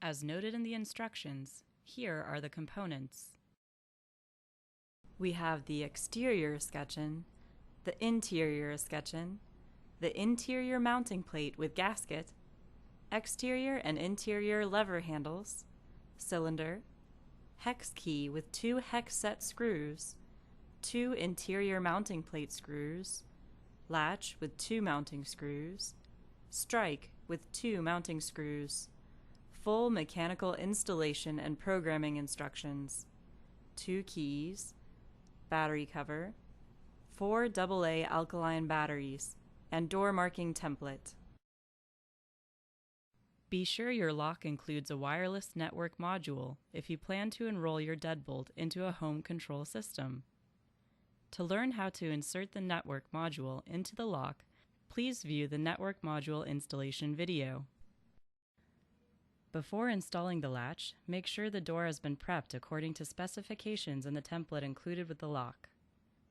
As noted in the instructions, here are the components. We have the exterior escutcheon, the interior escutcheon, the interior mounting plate with gasket, exterior and interior lever handles, cylinder, hex key with 2 hex set screws, 2 interior mounting plate screws, latch with 2 mounting screws, strike with 2 mounting screws, full mechanical installation and programming instructions, 2 keys, battery cover, 4 AA alkaline batteries, and door marking template. Be sure your lock includes a wireless network module if you plan to enroll your deadbolt into a home control system. To learn how to insert the network module into the lock, please view the network module installation video. Before installing the latch, make sure the door has been prepped according to specifications in the template included with the lock.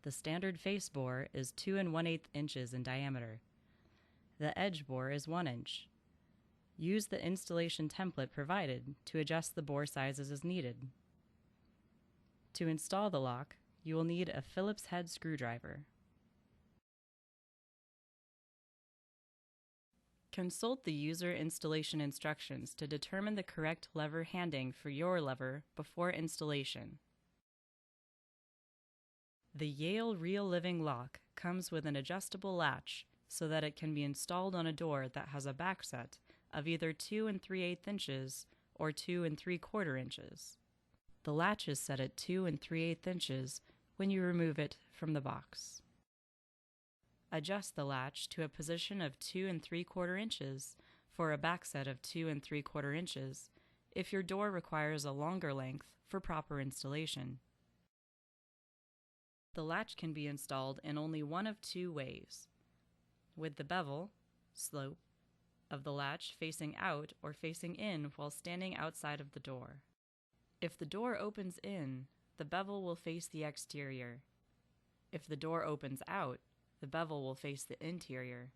The standard face bore is 2 1/8 inches in diameter. The edge bore is 1 inch. Use the installation template provided to adjust the bore sizes as needed. To install the lock, you will need a Phillips head screwdriver. Consult the user installation instructions to determine the correct lever handing for your lever before installation. The Yale Real Living Lock comes with an adjustable latch so that it can be installed on a door that has a backset of either 2 3/8 inches or 2 3/4 inches. The latch is set at 2 3/8 inches when you remove it from the box. Adjust the latch to a position of 2 3/4 inches for a backset of 2 3/4 inches if your door requires a longer length for proper installation. The latch can be installed in only one of 2 ways: with the bevel, slope, of the latch facing out or facing in while standing outside of the door. If the door opens in, the bevel will face the exterior. If the door opens out, the bevel will face the interior.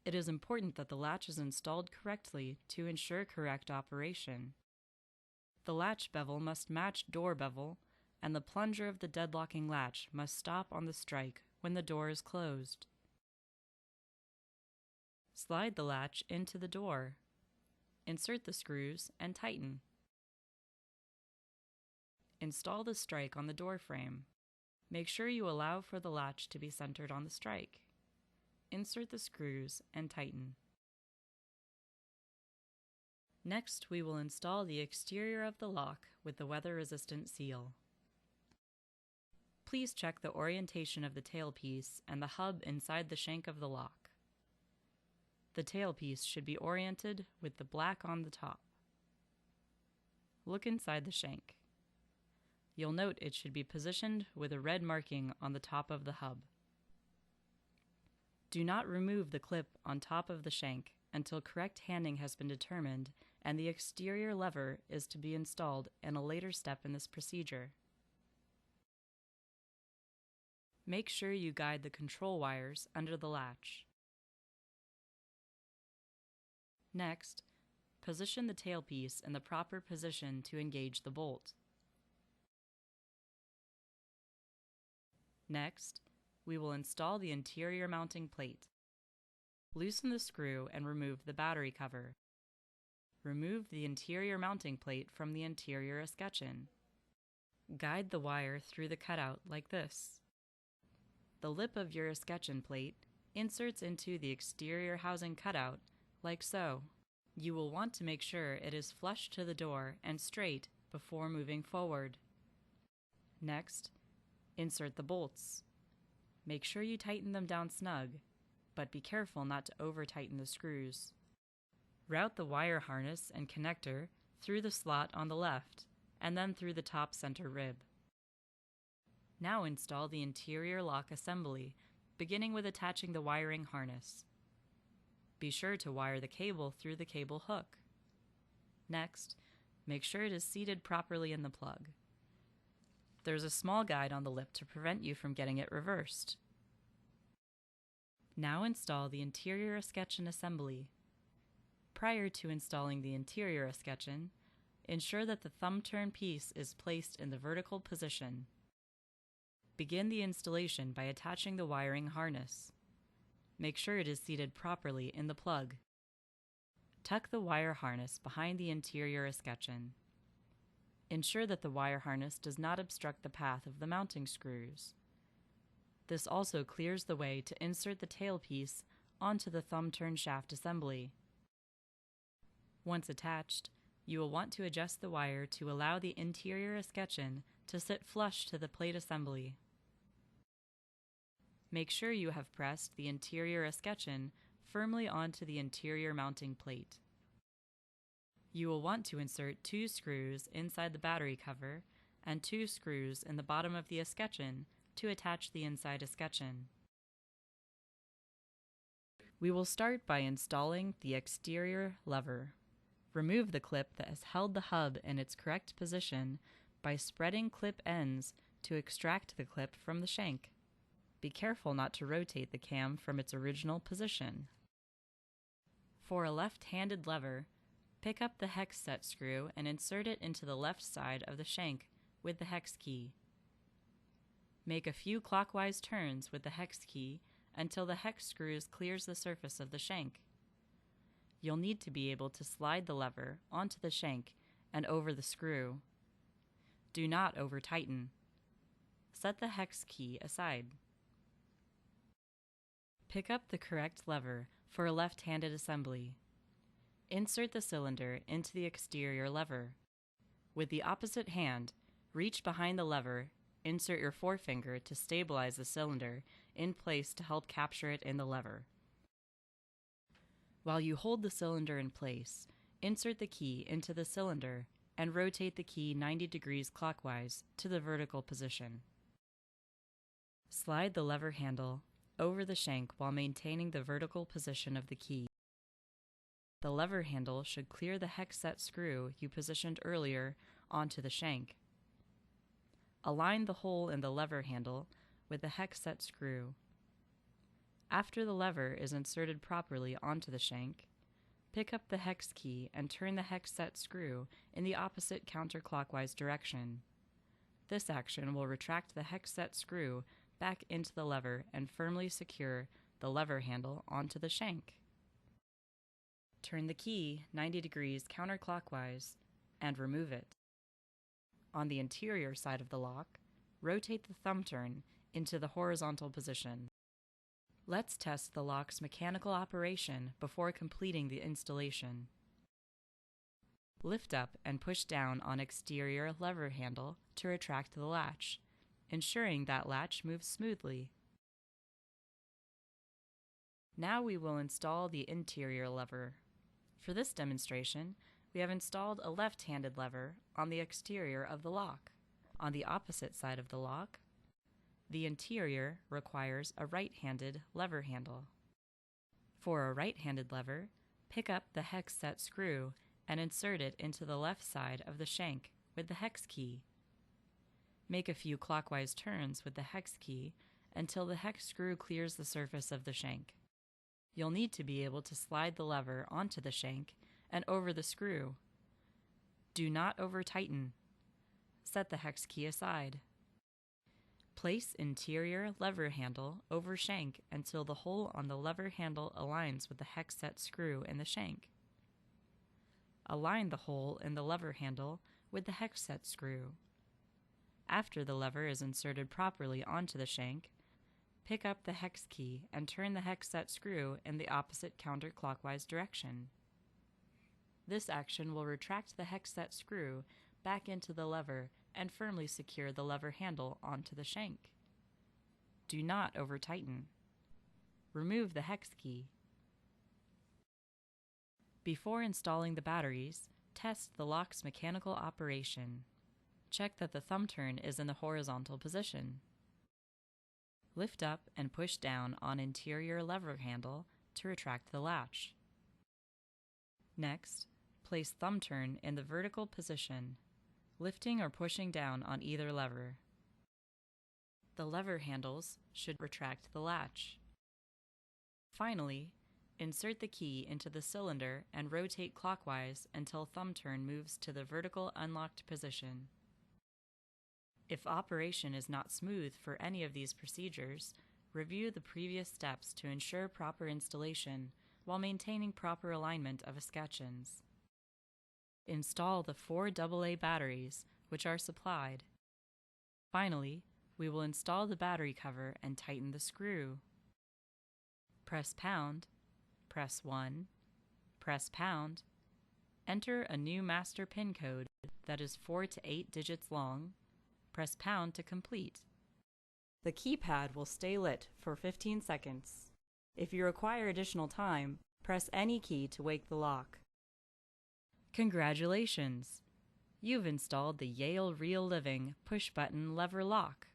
It is important that the latch is installed correctly to ensure correct operation. The latch bevel must match door bevel, and the plunger of the deadlocking latch must stop on the strike when the door is closed. Slide the latch into the door. Insert the screws and tighten. Install the strike on the door frame. Make sure you allow for the latch to be centered on the strike. Insert the screws and tighten. Next, we will install the exterior of the lock with the weather-resistant seal. Please check the orientation of the tailpiece and the hub inside the shank of the lock. The tailpiece should be oriented with the black on the top. Look inside the shank. You'll note it should be positioned with a red marking on the top of the hub. Do not remove the clip on top of the shank until correct handing has been determined and the exterior lever is to be installed in a later step in this procedure. Make sure you guide the control wires under the latch. Next, position the tailpiece in the proper position to engage the bolt. Next, we will install the interior mounting plate. Loosen the screw and remove the battery cover. Remove the interior mounting plate from the interior escutcheon. Guide the wire through the cutout like this. The lip of your escutcheon plate inserts into the exterior housing cutout like so. You will want to make sure it is flush to the door and straight before moving forward. Next, insert the bolts. Make sure you tighten them down snug, but be careful not to over-tighten the screws. Route the wire harness and connector through the slot on the left and then through the top center rib. Now install the interior lock assembly, beginning with attaching the wiring harness. Be sure to wire the cable through the cable hook. Next, make sure it is seated properly in the plug. There's a small guide on the lip to prevent you from getting it reversed. Now install the interior escutcheon assembly. Prior to installing the interior escutcheon, ensure that the thumb turn piece is placed in the vertical position. Begin the installation by attaching the wiring harness. Make sure it is seated properly in the plug. Tuck the wire harness behind the interior escutcheon. Ensure that the wire harness does not obstruct the path of the mounting screws. This also clears the way to insert the tailpiece onto the thumb turn shaft assembly. Once attached, you will want to adjust the wire to allow the interior escutcheon to sit flush to the plate assembly. Make sure you have pressed the interior escutcheon firmly onto the interior mounting plate. You will want to insert 2 screws inside the battery cover and 2 screws in the bottom of the escutcheon to attach the inside escutcheon. We will start by installing the exterior lever. Remove the clip that has held the hub in its correct position by spreading clip ends to extract the clip from the shank. Be careful not to rotate the cam from its original position. For a left-handed lever, pick up the hex set screw and insert it into the left side of the shank with the hex key. Make a few clockwise turns with the hex key until the hex screws clears the surface of the shank. You'll need to be able to slide the lever onto the shank and over the screw. Do not over-tighten. Set the hex key aside. Pick up the correct lever for a left-handed assembly. Insert the cylinder into the exterior lever. With the opposite hand, reach behind the lever, insert your forefinger to stabilize the cylinder in place to help capture it in the lever. While you hold the cylinder in place, insert the key into the cylinder and rotate the key 90 degrees clockwise to the vertical position. Slide the lever handle over the shank while maintaining the vertical position of the key. The lever handle should clear the hex set screw you positioned earlier onto the shank. Align the hole in the lever handle with the hex set screw. After the lever is inserted properly onto the shank, pick up the hex key and turn the hex set screw in the opposite counterclockwise direction. This action will retract the hex set screw back into the lever and firmly secure the lever handle onto the shank. Turn the key 90 degrees counterclockwise and remove it. On the interior side of the lock, rotate the thumb turn into the horizontal position. Let's test the lock's mechanical operation before completing the installation. Lift up and push down on exterior lever handle to retract the latch, ensuring that latch moves smoothly. Now we will install the interior lever. For this demonstration, we have installed a left-handed lever on the exterior of the lock. On the opposite side of the lock, the interior requires a right-handed lever handle. For a right-handed lever, pick up the hex set screw and insert it into the left side of the shank with the hex key. Make a few clockwise turns with the hex key until the hex screw clears the surface of the shank. You'll need to be able to slide the lever onto the shank and over the screw. Do not over-tighten. Set the hex key aside. Place interior lever handle over shank until the hole on the lever handle aligns with the hex set screw in the shank. Align the hole in the lever handle with the hex set screw. After the lever is inserted properly onto the shank, pick up the hex key and turn the hex set screw in the opposite counterclockwise direction. This action will retract the hex set screw back into the lever and firmly secure the lever handle onto the shank. Do not over-tighten. Remove the hex key. Before installing the batteries, test the lock's mechanical operation. Check that the thumb turn is in the horizontal position. Lift up and push down on interior lever handle to retract the latch. Next, place thumb turn in the vertical position, lifting or pushing down on either lever. The lever handles should retract the latch. Finally, Insert the key into the cylinder and rotate clockwise until thumb turn moves to the vertical unlocked position. If operation is not smooth for any of these procedures, review the previous steps to ensure proper installation while maintaining proper alignment of escutcheons. Install the 4 AA batteries, which are supplied. Finally, we will install the battery cover and tighten the screw. Press pound, press 1, press pound, enter a new master pin code that is 4 to 8 digits long, press pound to complete. The keypad will stay lit for 15 seconds. If you require additional time, press any key to wake the lock. Congratulations! You've installed the Yale Real Living push-button lever lock.